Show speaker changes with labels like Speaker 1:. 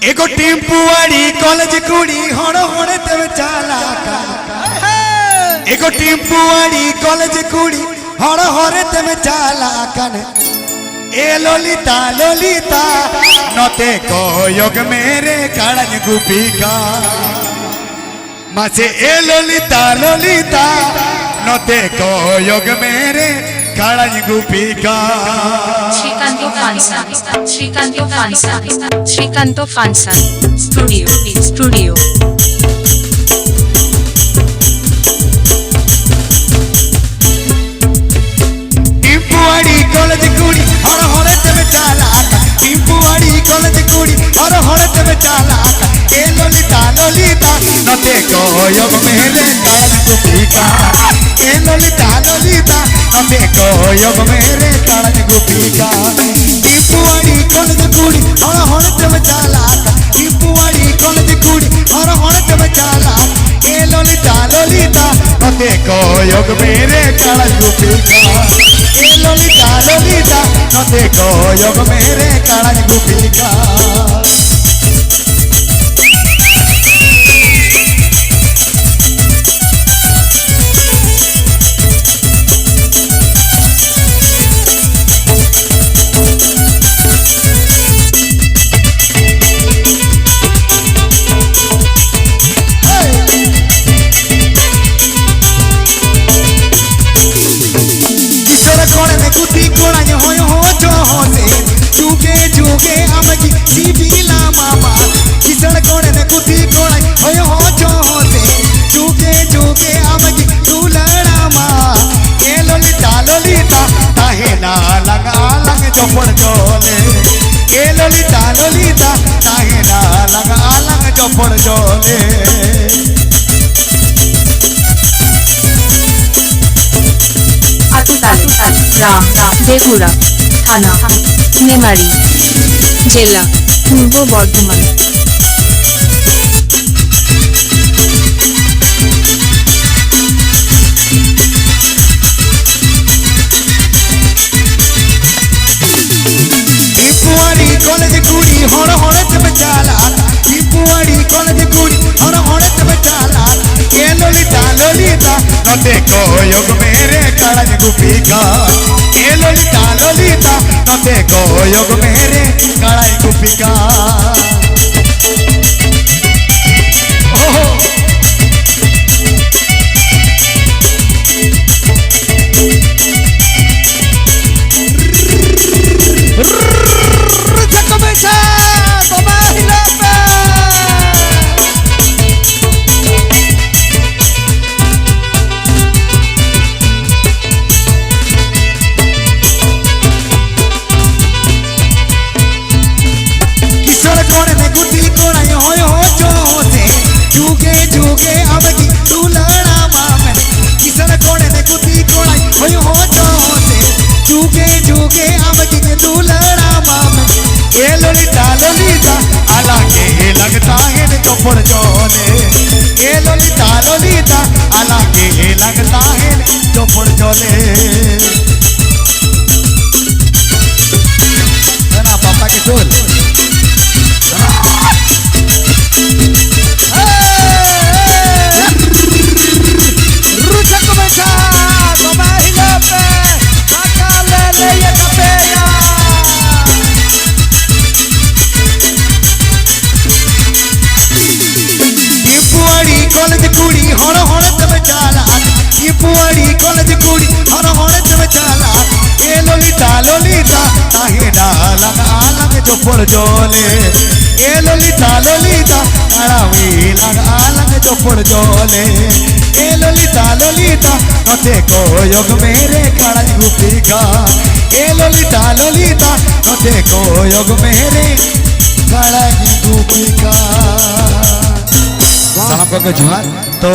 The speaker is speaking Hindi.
Speaker 1: एगो टेम्पुआड़ी कॉलेज कुड़ी हड़ हड़े तब चाला एगो टेम्पुआड़ी कॉलेज कुड़ी हड़ हड़े तब चाला कन ए लोलिता लोलिता नते को योग मेरे काड़न गुपिका मासे ए लोलिता लोलिता नते को योग मेरे काड़न गुपिका
Speaker 2: Srikanto Fansa Studio
Speaker 1: टेम्पुआड़ी कॉलेज कुड़ी हर हरे तबे चाला टेम्पुआड़ी कॉलेज कुड़ी हर हरे तबे चाला ए लोलिता लोलिता नते को योग मेरे काड़न गुपिका ए लोलिता लोलिता नते को योग मेरे काड़न गुपिका टेम्पुआड़ी कॉलेज कुड़ी हर हरे तबे चाला टेम्पुआड़ी कॉलेज कुड़ी हर हरे तबे चाला ए लोलिता लोलिता नते को योग मेरे काड़न गुपिका ए लोलिता लोलिता नते को योग मेरे काड़न गुपिका कुती कोड़ाई होय हो जो होते जुगे जुगे आमगी जीबीला मामा किसड़ कोड़े ने कुती कोड़ाई होय हो जो होते जुगे जुगे आमगी दुलड़ा मा ए लोलिता लोलिता ताहे ना लगा लग जो पड़ जोले ए लोलिता लोलिता ताहे ना लगा लग जो पड़ जोले
Speaker 2: গ্রাম বেগুড়া থানা মেমারি জেলা পূর্ব বর্ধমান।
Speaker 1: टेम्पुआड़ी कॉलेज कुड़ी हड़ हड़े तब चाला टेम्पुआड़ी कॉलेज कुड़ी हड़ हड़े तब चाला ए लोलिता लोलिता नते को योग मेरे काड़न गुपिका ए लोलिता लोलिता नते को योग मेरे काड़न गुपिका जुगे जुगे आमगी दुलड़ा मामन किसड़ कोड़े ने कुती कोड़ाई होय हो जो होते जुगे जुगे आमगी दुलड़ा मामन ए लोलिता लोलिता आलागे लगता है ने चौपड़ जोले ए लोलिता लोलिता आलागे लगता है ने चौपड़ जोले ना पापा के टोल कॉलेज कुड़ी हड़ हड़े तब चाला टेम्पुआड़ी कॉलेज कुड़ी हड़ हड़े तब चाला ए लोलिता लोलिता ताहे ना लगा लग जो पड़ जोले ए लोलिता लोलिता तारावी लगा लग जो पड़ जोले ए लोलिता लोलिता नते को योग मेरे काड़न गुपिका ए लोलिता लोलिता नते को योग मेरे काड़न गुपिका साहब का जोहार तो